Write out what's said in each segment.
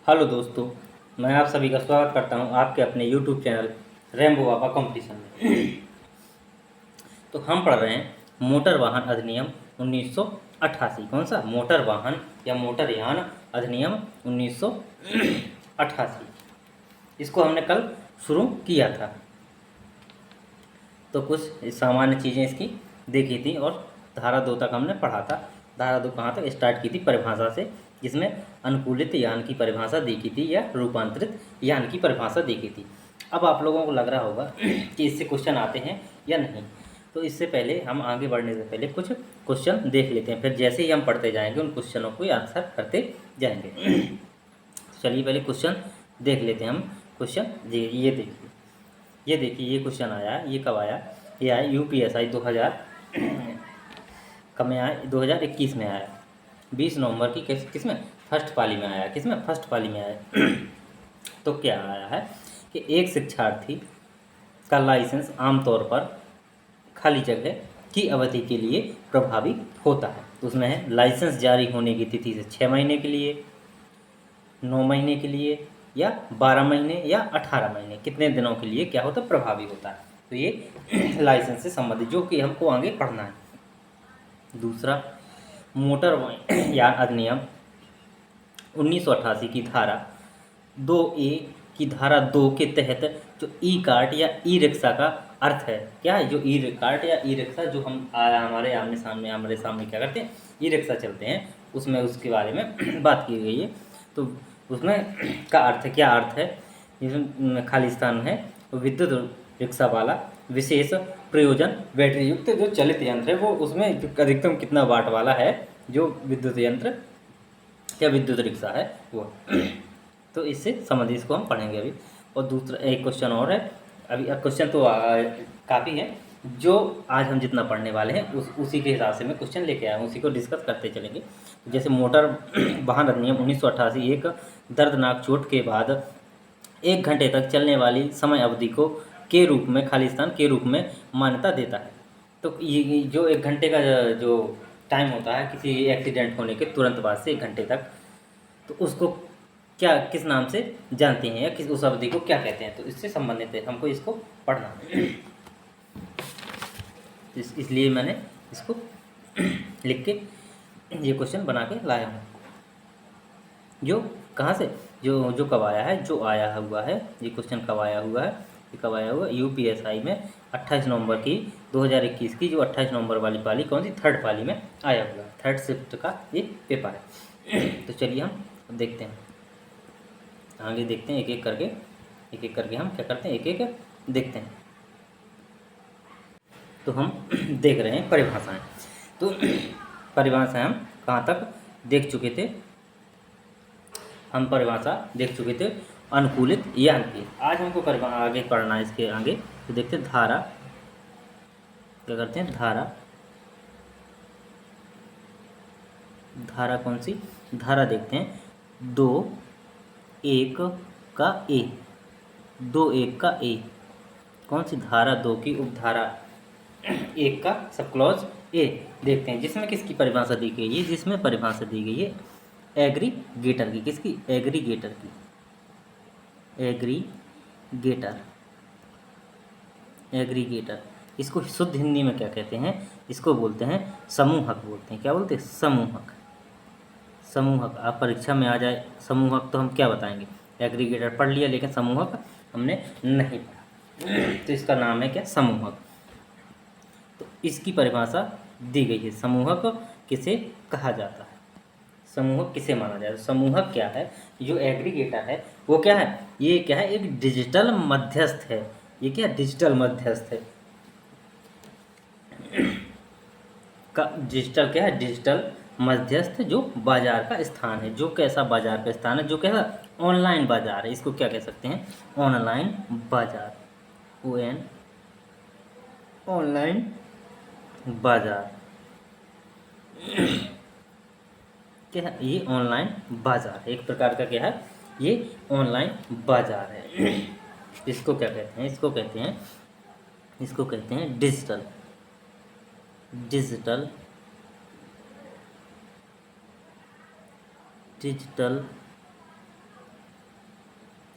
Hello दोस्तों, मैं आप सभी का स्वागत करता हूं आपके अपने यूट्यूब चैनल रेम्बो पापा कंपटीशन में। तो हम पढ़ रहे हैं मोटर वाहन अधिनियम 1988। कौन सा? मोटर वाहन या मोटर यान अधिनियम 1988। इसको हमने कल शुरू किया था। तो कुछ सामान्य चीज़ें इसकी देखी थी और धारा 2 तक हमने पढ़ा था। धारा 2 कहाँ तक स्टार्ट की थी? परिभाषा से, जिसमें अनुकूलित यान की परिभाषा देखी थी या रूपांतरित यान की परिभाषा देखी थी। अब आप लोगों को लग रहा होगा कि इससे क्वेश्चन आते हैं या नहीं। तो इससे पहले हम आगे बढ़ने से पहले कुछ क्वेश्चन देख लेते हैं, फिर जैसे ही हम पढ़ते जाएंगे उन क्वेश्चनों को आंसर करते जाएंगे। चलिए पहले क्वेश्चन देख लेते हैं हम। क्वेश्चन ये देखिए ये क्वेश्चन आया है। ये कब आया? ये आया यूपीएसआई 2000 कब में आया? 2021 में आया। 20 नवंबर की किस में? फर्स्ट पाली में आया। किस में? फर्स्ट पाली में आया। तो क्या आया है कि एक शिक्षार्थी का लाइसेंस आमतौर पर खाली जगह की अवधि के लिए प्रभावी होता है। तो उसमें है लाइसेंस जारी होने की तिथि से 6 महीने के लिए, 9 महीने के लिए, या 12 महीने या 18 महीने, कितने दिनों के लिए क्या होता है? प्रभावी होता है। तो ये लाइसेंस से संबंधित जो कि हमको आगे पढ़ना है। दूसरा, मोटर यान अधिनियम 1988 की धारा 2A की धारा 2 के तहत जो ई कार्ट या ई रिक्शा का अर्थ है, क्या है? जो ई कार्ट या ई रिक्शा जो हम हमारे हमारे सामने क्या करते हैं? ई रिक्शा चलते हैं, उसमें उसके बारे में बात की गई है। तो उसमें का अर्थ क्या अर्थ है? इसमें खाली स्थान है। विद्युत रिक्शा वाला विशेष प्रयोजन बैटरी युक्त जो चलित यंत्र है, वो उसमें अधिकतम कितना वाट वाला है जो विद्युत यंत्र या विद्युत रिक्शा है वो। तो इससे संबंधित इसको हम पढ़ेंगे अभी। और दूसरा एक क्वेश्चन और है अभी। क्वेश्चन तो काफ़ी है, जो आज हम जितना पढ़ने वाले हैं उसी के हिसाब से मैं क्वेश्चन लेके आया हूँ, उसी को डिस्कस करते चलेंगे। जैसे मोटर वाहन अधिनियम 1988 एक दर्दनाक चोट के बाद 1 घंटे तक चलने वाली समय अवधि को के रूप में, खाली स्थान के रूप में मान्यता देता है। तो ये जो 1 घंटे का जो टाइम होता है किसी एक्सीडेंट होने के तुरंत बाद से 1 घंटे तक, तो उसको क्या किस नाम से जानते हैं या किस उस अवधि को क्या कहते हैं? तो इससे संबंधित है, हमको इसको पढ़ना है। इसलिए मैंने इसको लिख के ये क्वेश्चन बना के लाया हूँ। जो कहाँ से जो कब आया है, जो आया हुआ है, ये क्वेश्चन कब आया हुआ है? ये कब आया हुआ? यूपीएसआई में 28 नवंबर की 2021 की जो 28 नवंबर वाली पाली, कौन सी? थर्ड पाली में आया हुआ, थर्ड शिफ्ट का ये पेपर है। तो चलिए हम देखते हैं, आगे देखते हैं एक एक करके हम क्या करते हैं, एक एक देखते हैं। तो हम देख रहे हैं परिभाषाएं। तो परिभाषाएं हम कहाँ तक देख चुके थे? हम परिभाषा देख चुके थे अनुकूलित यान की। आज हमको आगे पढ़ना है इसके आगे। तो देखते हैं धारा, क्या करते हैं? धारा कौन सी? धारा देखते हैं 2(1) का ए, 2(1) का ए। कौन सी? धारा 2 की उपधारा 1 का सब क्लॉज ए देखते हैं, जिसमें किसकी परिभाषा दी गई है? जिसमें परिभाषा दी गई है एग्रीगेटर की। किसकी? एग्रीगेटर की। एग्रीगेटर इसको शुद्ध हिंदी में क्या कहते हैं? इसको बोलते हैं समूहक बोलते हैं। क्या बोलते हैं? समूहक। आप परीक्षा में आ जाए समूहक तो हम क्या बताएंगे? एग्रीगेटर पढ़ लिया, लेकिन समूहक हमने नहीं पढ़ा। तो इसका नाम है क्या? समूहक। तो इसकी परिभाषा दी गई है। समूहक किसे कहा जाता है? समूहक किसे माना जाता है? समूहक क्या है? जो एग्रीगेटर है वो क्या है? ये क्या है? एक डिजिटल मध्यस्थ है। ये क्या? डिजिटल मध्यस्थ है। डिजिटल क्या है? डिजिटल मध्यस्थ जो बाजार का स्थान है। जो कैसा बाजार का स्थान है? जो कैसा? ऑनलाइन बाजार है। इसको क्या कह सकते हैं? ऑनलाइन बाजार। ऑनलाइन बाजार क्या है? ये ऑनलाइन बाजार है, एक प्रकार का। क्या है? ये ऑनलाइन बाजार है। इसको क्या कहते हैं? इसको कहते हैं डिजिटल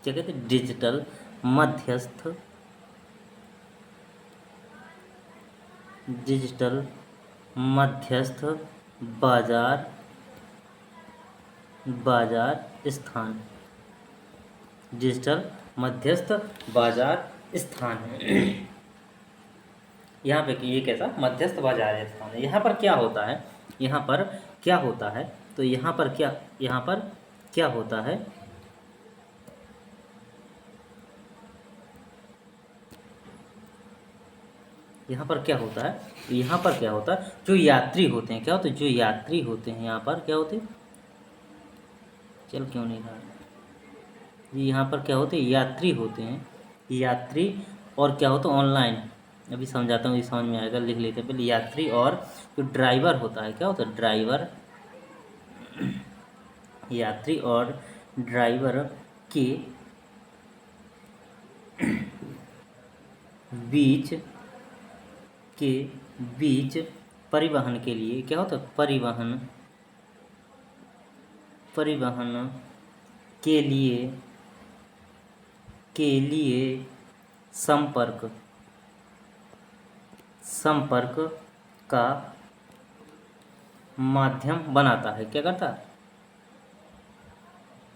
क्या कहते हैं, डिजिटल मध्यस्थ, डिजिटल मध्यस्थ बाजार, बाजार स्थान, डिजिटल मध्यस्थ बाजार स्थान है। यहाँ पे कि ये कैसा मध्यस्थ बाजार स्थान है। यहाँ पर क्या होता है, यहाँ पर क्या होता है, तो यहाँ पर क्या, यहाँ पर क्या होता है, यहाँ पर क्या होता है, यहाँ पर क्या होता है, जो यात्री होते हैं, क्या होते हैं, जो यात्री होते हैं, यहाँ पर क्या होते हैं, चल क्यों नहीं रहा, जी यहाँ पर क्या होते हैं, यात्री होते हैं, यात्री, और क्या होता है, ऑनलाइन, अभी समझाता हूँ, ये समझ में आएगा, लिख लेते हैं पहले। यात्री और जो ड्राइवर होता है, क्या होता है, ड्राइवर, यात्री और ड्राइवर के बीच, के बीच परिवहन के लिए, क्या होता है, परिवहन, परिवहन के लिए, के लिए संपर्क, संपर्क का माध्यम बनाता है, क्या करता है,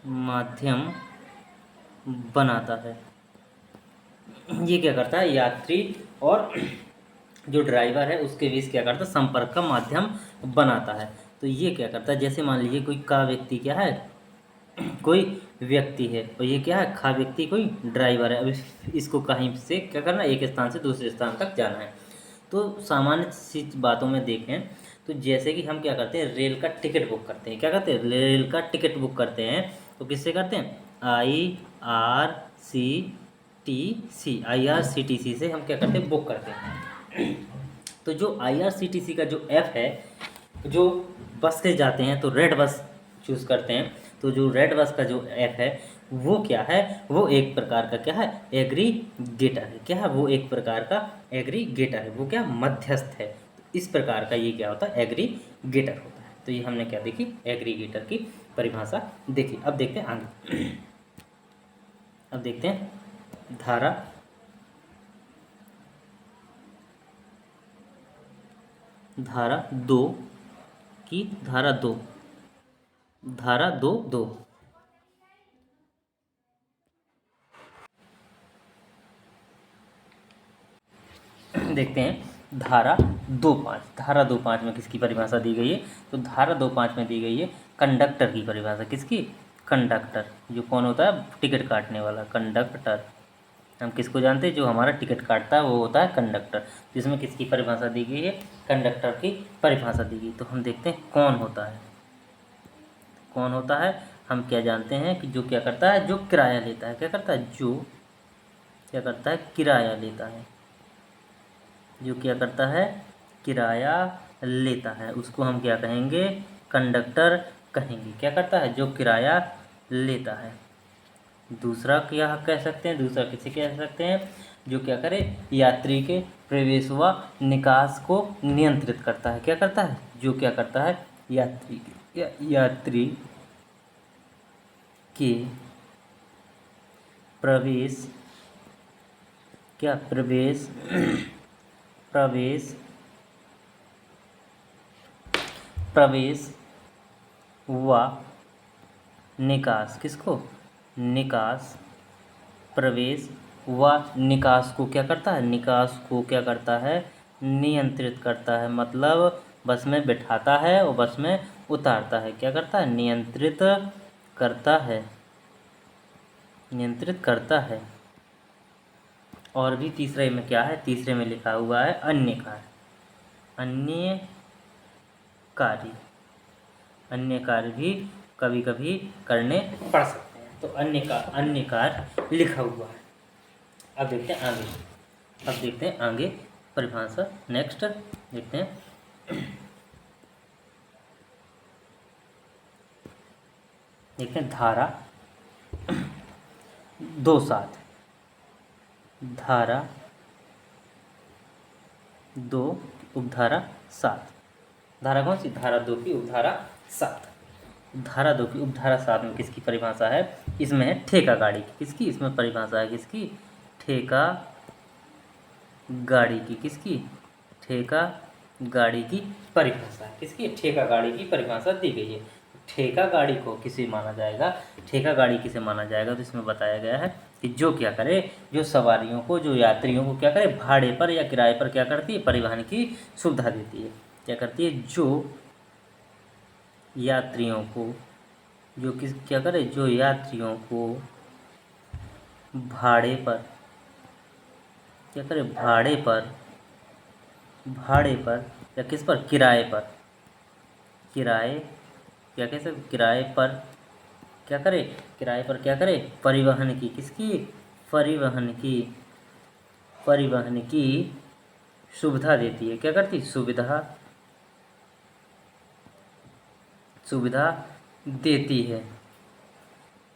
माध्यम बनाता है। ये क्या करता है, यात्री और जो ड्राइवर है उसके बीच क्या करता है, संपर्क का माध्यम बनाता है। तो ये क्या करता है, जैसे मान लीजिए कोई का व्यक्ति क्या है, कोई व्यक्ति है, और ये क्या है, खा व्यक्ति कोई ड्राइवर है। अब इसको कहीं से क्या करना है, एक स्थान से दूसरे स्थान तक जाना है। तो सामान्य सी बातों में देखें तो जैसे कि हम क्या करते हैं, रेल का टिकट बुक करते हैं, क्या करते हैं, रेल का टिकट बुक करते हैं, तो किससे करते हैं, IRCTC से हम क्या करते हैं, बुक करते हैं। तो जो IRCTC का जो ऐप है, जो बस से जाते हैं तो रेड बस चूज़ करते हैं, तो जो रेड बस का जो ऐप है वो क्या है, वो एक प्रकार का क्या है, एग्रीगेटर है, क्या है, वो एक प्रकार का एग्रीगेटर है, वो क्या, मध्यस्थ है। तो इस प्रकार का ये क्या होता है, एग्रीगेटर होता है। तो ये हमने क्या देखी, एग्रीगेटर की परिभाषा देखी। अब देखते हैं आगे, अब देखते हैं धारा, धारा 2 की, धारा 2, धारा 2 देखते हैं धारा 2.5, धारा 2.5 में किसकी परिभाषा दी गई है, तो धारा 2.5 में दी गई है कंडक्टर की परिभाषा, किसकी, कंडक्टर, जो कौन होता है, टिकट काटने वाला, कंडक्टर। हम किसको जानते हैं, जो हमारा टिकट काटता है वो होता है कंडक्टर। जिसमें किसकी परिभाषा दी गई है, कंडक्टर की परिभाषा दी गई। तो हम देखते हैं कौन होता है, कौन होता है, हम क्या जानते हैं कि जो क्या करता है, जो किराया लेता है, क्या करता है, जो क्या करता है, किराया लेता है, जो क्या करता है, किराया लेता है, उसको हम क्या कहेंगे, कंडक्टर कहेंगे। क्या करता है, जो किराया लेता है। दूसरा क्या कह सकते हैं, दूसरा किसे कह सकते हैं, जो क्या करे, यात्री के प्रवेश व निकास को नियंत्रित करता है, क्या करता है, जो क्या करता है, यात्री के प्रवेश, क्या प्रवेश, प्रवेश, प्रवेश व निकास, किसको, निकास, प्रवेश व निकास को क्या करता है, निकास को क्या करता है, नियंत्रित करता है। मतलब बस में बिठाता है और बस में उतारता है, क्या करता है, नियंत्रित करता है, नियंत्रित करता है। और भी तीसरे में क्या है, तीसरे में लिखा हुआ है अन्य कार्य, अन्य कार्य, अन्य कार्य भी कभी कभी करने पड़ सकते हैं। तो अन्य कार्य लिखा हुआ है। अब देखते हैं आगे, अब देखते हैं आगे परिभाषा, नेक्स्ट देखते हैं, देखते हैं धारा 2.7, धारा 2 उपधारा 7, धारा कौन सी, धारा 2 की उपधारा 7। धारा 2 की उपधारा 7 में किसकी परिभाषा है? इसमें है ठेका गाड़ी की। किसकी? इसमें परिभाषा है किसकी? ठेका गाड़ी की। किसकी? ठेका गाड़ी की परिभाषा है। किसकी? ठेका गाड़ी की परिभाषा दी गई है। ठेका गाड़ी को किसे माना जाएगा? ठेका गाड़ी किसे माना जाएगा? तो इसमें बताया गया है कि जो क्या करे, जो सवारियों को, जो यात्रियों को क्या करे, भाड़े पर या किराए पर क्या करती है? परिवहन की सुविधा देती है। क्या करती है? जो यात्रियों को, जो किस क्या करे, जो यात्रियों को भाड़े पर क्या करे, भाड़े पर या किस पर? किराए पर, किराए क्या कह सकते, किराए पर क्या करे, किराए पर क्या करे, परिवहन की। किसकी? परिवहन की सुविधा देती है। क्या करती? सुविधा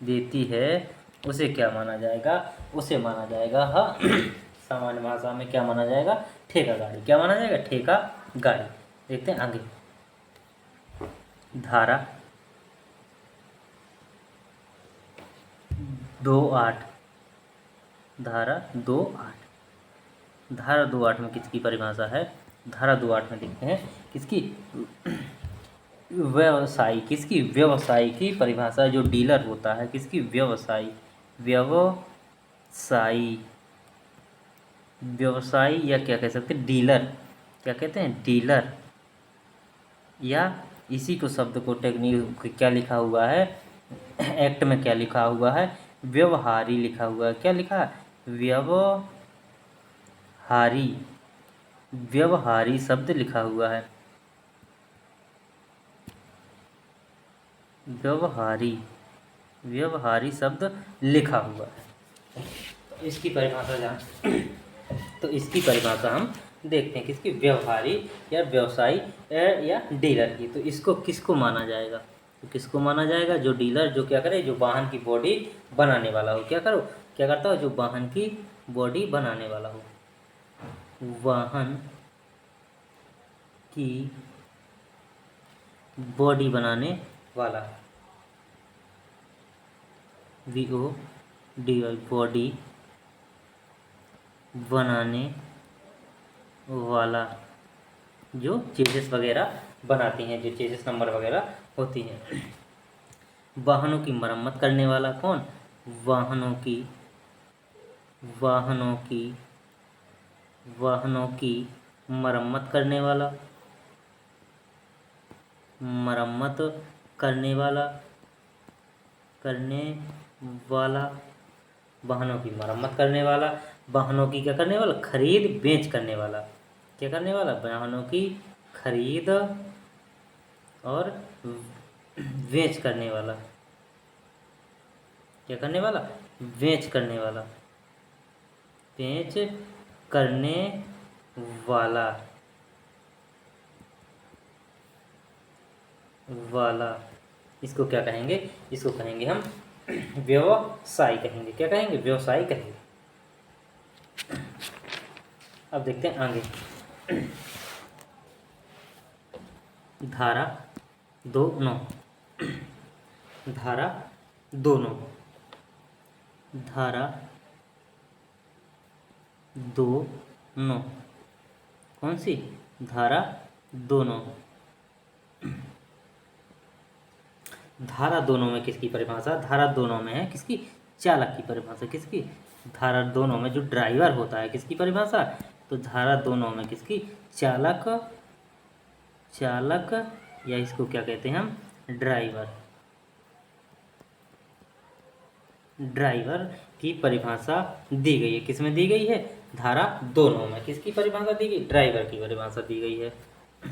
देती है। उसे क्या माना जाएगा? उसे माना जाएगा, हाँ, सामान्य भाषा में क्या माना जाएगा? ठेका गाड़ी। क्या माना जाएगा? ठेका गाड़ी। देखते हैं आगे। धारा 2(8), धारा 2(8 में किसकी परिभाषा है? धारा 2(8 में देखते हैं किसकी? व्यवसायी। किसकी? व्यवसायी की परिभाषा। जो डीलर होता है, किसकी? व्यवसायी या क्या कह सकते हैं? डीलर। क्या कहते हैं? डीलर। या इसी को शब्द को टेक्निक क्या लिखा हुआ है? एक्ट में क्या लिखा हुआ है? व्यवहारी लिखा हुआ है। क्या लिखा है? व्यवहारी शब्द लिखा हुआ है। व्यवहारी शब्द लिखा हुआ है। तो इसकी परिभाषा हम देखते हैं किसकी? व्यवहारी या व्यवसायी या डीलर की। तो इसको किसको माना जाएगा? तो किसको माना जाएगा? जो डीलर, जो क्या करे, जो वाहन की बॉडी बनाने वाला हो। क्या करता हो? जो वाहन की बॉडी बनाने वाला हो। वाहन की बॉडी बनाने वाला, VODY, बॉडी बनाने वाला, जो चेसिस वगैरह बनाती हैं, जो चेसिस नंबर वगैरह होती हैं। वाहनों की मरम्मत करने वाला कौन? वाहनों की मरम्मत करने वाला, वाहनों की मरम्मत करने वाला, वाहनों की क्या करने वाला? खरीद बेच करने वाला। क्या करने वाला? वाहनों की खरीद और बेच करने वाला। क्या करने वाला? बेच करने वाला। इसको क्या कहेंगे? इसको कहेंगे हम व्यवसायी कहेंगे। क्या कहेंगे? व्यवसायी कहेंगे। अब देखते हैं आगे। धारा 2(9), धारा 2(9 कौन सी? धारा 2(9। धारा 2(9 में किसकी परिभाषा? धारा 2(9 में है किसकी? चालक की परिभाषा। किसकी? धारा 2(9 में जो ड्राइवर होता है, किसकी परिभाषा? तो धारा 2(9 में किसकी? चालक या इसको क्या कहते हैं हम? ड्राइवर की परिभाषा दी गई है। किसमें दी गई है? धारा 2(9 में। किसकी परिभाषा दी गई? ड्राइवर की परिभाषा दी गई है।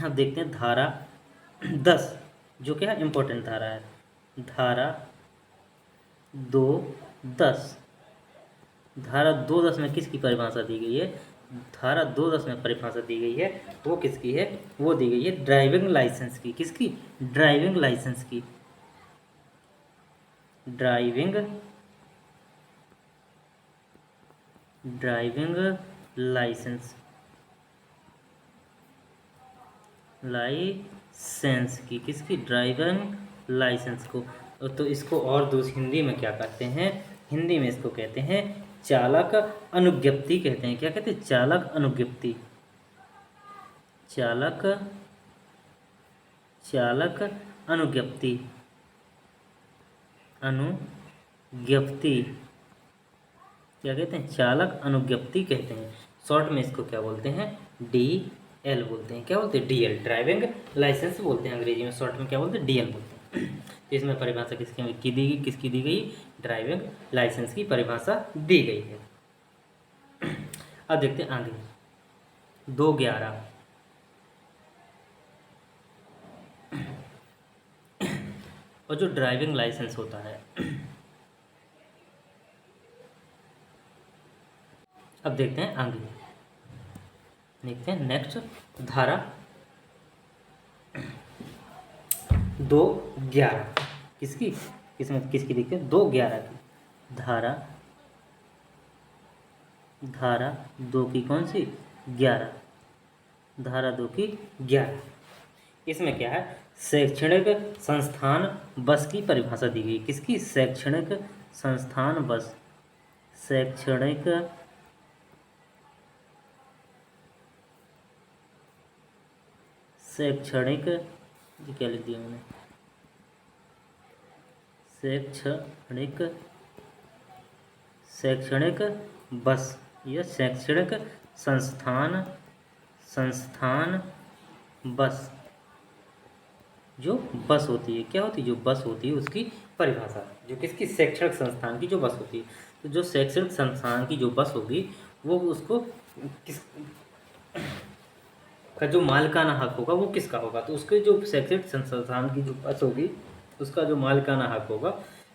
अब देखते हैं धारा 10, जो क्या है? इम्पोर्टेंट धारा है। धारा 2(10 में किसकी परिभाषा दी गई है? धारा 2(10 में परिभाषा दी गई है, वो किसकी है? वो दी गई है ड्राइविंग लाइसेंस की। किसकी? ड्राइविंग लाइसेंस की। ड्राइविंग लाइसेंस की। किसकी? ड्राइविंग लाइसेंस को। तो इसको और दूसरी हिंदी में क्या कहते हैं? हिंदी में इसको कहते हैं चालक अनुज्ञप्ति कहते हैं। क्या कहते हैं? चालक अनुज्ञप्ति। चालक चालक अनुज्ञप्ति। अनुज्ञप्ति क्या कहते हैं? चालक अनुज्ञप्ति कहते हैं। शॉर्ट में इसको क्या बोलते हैं? DL बोलते हैं। क्या बोलते हैं? DL, ड्राइविंग लाइसेंस बोलते हैं अंग्रेजी में। शॉर्ट में क्या बोलते हैं? DL बोलते हैं। तो इसमें परिभाषा किसकी दी गई? ड्राइविंग लाइसेंस की परिभाषा दी गई है। अब देखते हैं आगे 211। और जो ड्राइविंग लाइसेंस होता है, अब देखते हैं आगे, देखते हैं नेक्स्ट धारा 211 किसकी देखते हैं? 211 की धारा 2 की कौन सी? 11। धारा 2 की 11। इसमें क्या है? शैक्षणिक संस्थान बस की परिभाषा दी गई। किसकी? शैक्षणिक संस्थान बस। शैक्षणिक ये क्या लिख दिया मैंने? शैक्षणिक बस या शैक्षणिक संस्थान बस। जो बस होती है, क्या होती है? जो बस होती है उसकी परिभाषा, जो किसकी? शैक्षणिक संस्थान की जो बस होती है। तो जो शैक्षणिक संस्थान की जो बस होगी वो उसको किस का जो मालिकाना हक होगा वो किसका होगा? तो उसके जो शैक्षणिक संस्थान की जो बस होगी उसका जो मालिकाना हक होगा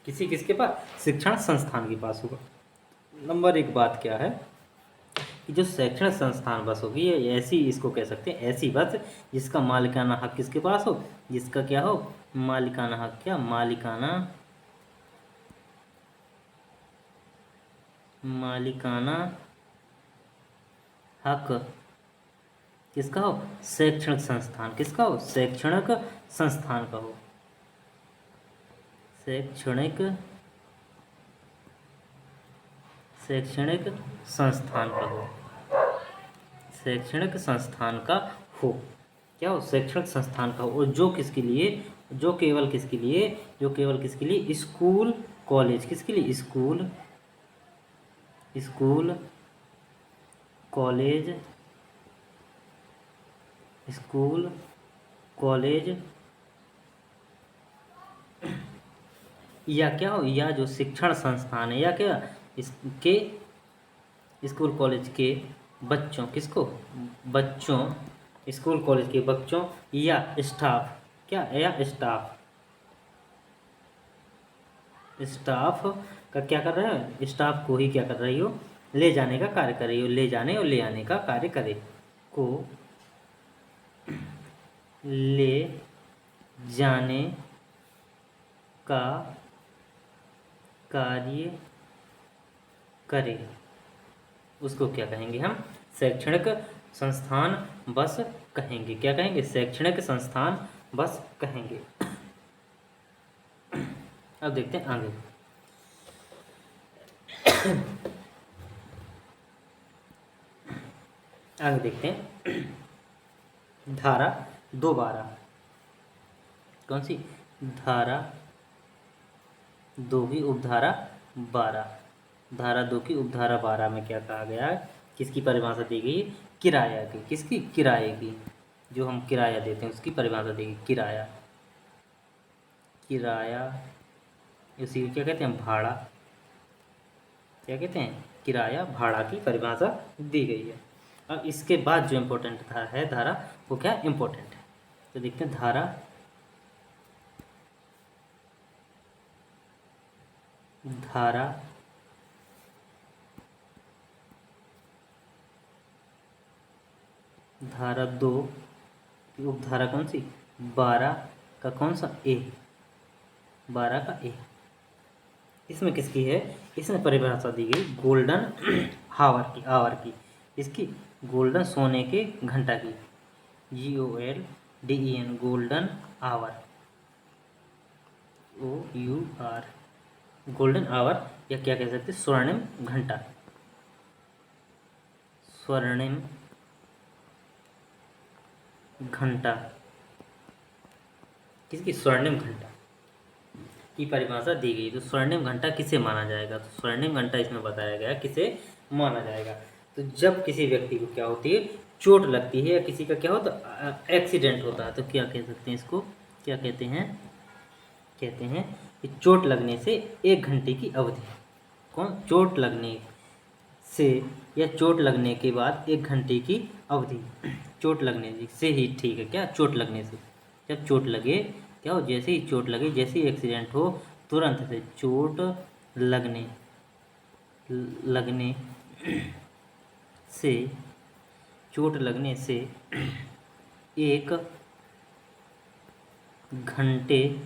किसके पास? शिक्षण संस्थान के पास होगा। नंबर 1 बात क्या है कि जो शैक्षणिक संस्थान बस होगी ये ऐसी, इसको कह सकते हैं ऐसी बस जिसका मालिकाना हक किसके पास हो? जिसका क्या हो? मालिकाना हक। क्या? मालिकाना हक किसका हो? शैक्षणिक संस्थान। किसका हो? शैक्षणिक संस्थान का हो। शैक्षणिक संस्थान का हो। शैक्षणिक संस्थान का हो। क्या हो? शैक्षणिक संस्थान का हो। और जो किसके लिए? जो केवल किसके लिए? School college. किसके लिए? स्कूल कॉलेज या क्या हो? या जो शिक्षण संस्थान है, या क्या? इसके स्कूल कॉलेज के बच्चों। किसको? बच्चों। स्कूल कॉलेज के बच्चों या स्टाफ। क्या? या स्टाफ का क्या कर रहे हो? स्टाफ को ही क्या कर रही हो? ले जाने का कार्य कर रही हो। ले जाने और ले आने का कार्य करे को ले जाने का कार्य करे, उसको क्या कहेंगे हम? शैक्षणिक संस्थान बस कहेंगे। क्या कहेंगे? शैक्षणिक संस्थान बस कहेंगे। अब देखते हैं आगे देखते हैं धारा 212। कौन सी? धारा 2 की उपधारा 12। धारा 2 की उपधारा 12 में क्या कहा गया है? किसकी परिभाषा दी गई? किराया की। किसकी? किराए की। जो हम किराया देते हैं उसकी परिभाषा दी गई। किराया इसी क्या कहते हैं? भाड़ा। क्या कहते हैं? किराया भाड़ा की परिभाषा दी गई है। अब इसके बाद जो इम्पोर्टेंट है धारा, वो क्या इम्पोर्टेंट है? तो देखते हैं धारा 2 की उपधारा कौन सी? 12 का कौन सा? ए। 12 का ए। इसमें किसकी है? इसमें परिभाषा दी गई गोल्डन आवर की। इसकी गोल्डन सोने के घंटा की। GOLDEN golden hour. SOUR, golden hour या क्या कह सकते हैं, स्वर्णिम घंटा, स्वर्णिम घंटा, किसकी, स्वर्णिम घंटा की परिभाषा दी गई। तो स्वर्णिम घंटा किसे माना जाएगा, तो स्वर्णिम घंटा इसमें बताया गया किसे माना जाएगा। तो जब किसी व्यक्ति को क्या होती है, चोट लगती है या किसी का क्या होता है, एक्सीडेंट होता है, तो क्या कह सकते हैं इसको, क्या कहते हैं, कहते हैं कि चोट लगने से 1 घंटे की अवधि, कौन, चोट लगने से या चोट लगने के बाद 1 घंटे की अवधि, चोट लगने से ही ठीक है क्या, चोट लगने से, जब चोट लगे क्या हो, जैसे ही चोट लगे, जैसे ही एक्सीडेंट हो, तुरंत से चोट लगने लगने से, चोट लगने से 1 घंटे,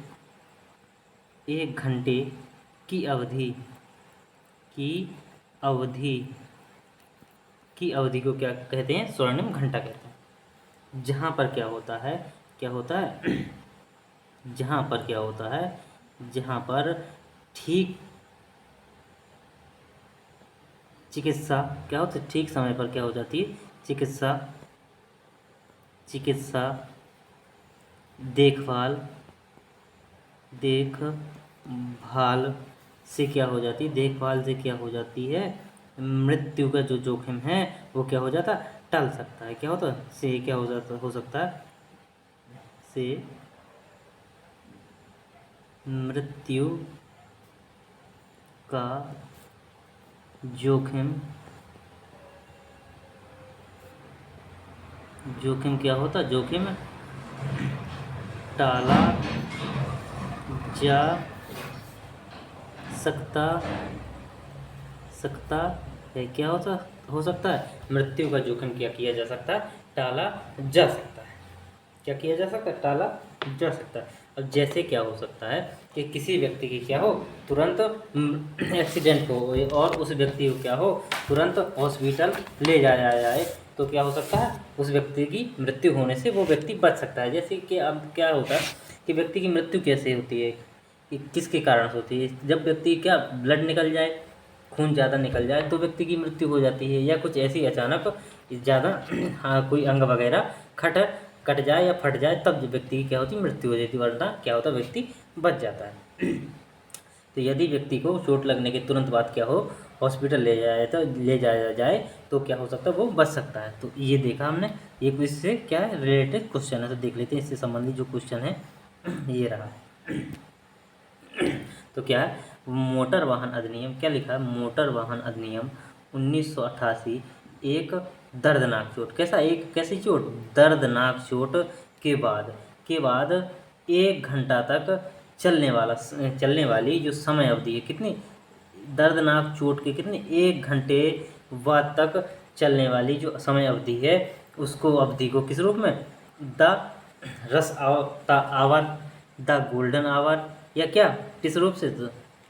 1 घंटे की अवधि, की अवधि को क्या कहते हैं, स्वर्णिम घंटा कहते हैं। जहाँ पर क्या होता है, क्या होता है जहाँ पर क्या होता है, जहाँ पर ठीक चिकित्सा क्या होता है, ठीक समय पर क्या हो जाती है, चिकित्सा देखभाल से क्या हो जाती है, देखभाल से क्या हो जाती है, मृत्यु का जो जोखिम है वो क्या हो जाता, टल सकता है, क्या होता है, से क्या हो जाता, हो सकता है, से मृत्यु का जोखिम क्या होता, जोखिम टाला जा सकता है, क्या होता, हो सकता है, मृत्यु का जोखिम क्या किया जा सकता है, टाला जा सकता है, क्या किया जा सकता है, टाला जा सकता है। अब जैसे क्या हो सकता है कि किसी व्यक्ति की क्या हो, तुरंत एक्सीडेंट हो और उस व्यक्ति को क्या हो, तुरंत हॉस्पिटल ले जाया जाए, तो क्या हो सकता है, उस व्यक्ति की मृत्यु होने से वो व्यक्ति बच सकता है। जैसे कि अब क्या होता है कि व्यक्ति की मृत्यु कैसे होती है, कि किसके कारण से होती है, जब व्यक्ति क्या ब्लड निकल जाए, खून ज़्यादा निकल जाए तो व्यक्ति की मृत्यु हो जाती है, या कुछ ऐसी अचानक ज़्यादा हाँ कोई अंग वगैरह कट जाए या फट जाए, तब व्यक्ति की क्या होती है, मृत्यु हो जाती है, वरना क्या होता है, व्यक्ति बच जाता है। तो यदि व्यक्ति को चोट लगने के तुरंत बाद क्या हो, हॉस्पिटल ले जाया जाए तो क्या हो सकता है, वो बच सकता है। तो ये देखा हमने, ये इससे क्या है, रिलेटेड क्वेश्चन है, तो देख लेते हैं इससे संबंधित जो क्वेश्चन है ये रहा। तो क्या है, मोटर वाहन अधिनियम, क्या लिखा है, मोटर वाहन अधिनियम 1988 एक दर्दनाक चोट, कैसी चोट, दर्दनाक चोट के बाद 1 घंटा तक चलने वाली जो समय अवधि है, कितनी, दर्दनाक चोट के कितने, 1 घंटे बाद तक चलने वाली जो समय अवधि है, उसको अवधि को किस रूप में, the hour, the golden hour, या क्या, किस रूप से,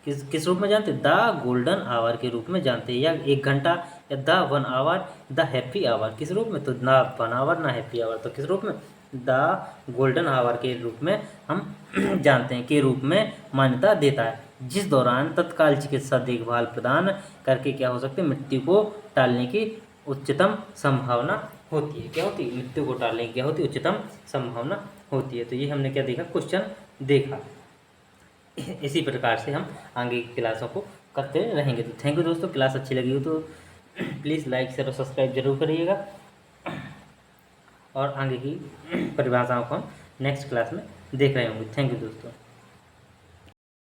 किस रूप में जानते हैं, द गोल्डन आवर के रूप में जानते हैं, या 1 घंटा, या the 1 hour, the happy hour, किस रूप में, तो ना 1 आवर ना हैप्पी आवर, तो किस रूप में, द गोल्डन आवर के रूप में हम जानते हैं, के रूप में मान्यता देता है, जिस दौरान तत्काल चिकित्सा देखभाल प्रदान करके क्या हो सकते हैं, मृत्यु को टालने की उच्चतम संभावना होती है, क्या होती है, मृत्यु को टालने की क्या होती है, उच्चतम संभावना होती है। तो ये हमने क्या देखा, क्वेश्चन देखा। इसी प्रकार से हम आगे की क्लासों को करते रहेंगे। तो थैंक यू दोस्तों, क्लास अच्छी लगी हो तो प्लीज़ लाइक शेयर और सब्सक्राइब जरूर करिएगा, और आगे की परिभाषाओं को हम नेक्स्ट क्लास में देख रहे होंगे। थैंक यू दोस्तों।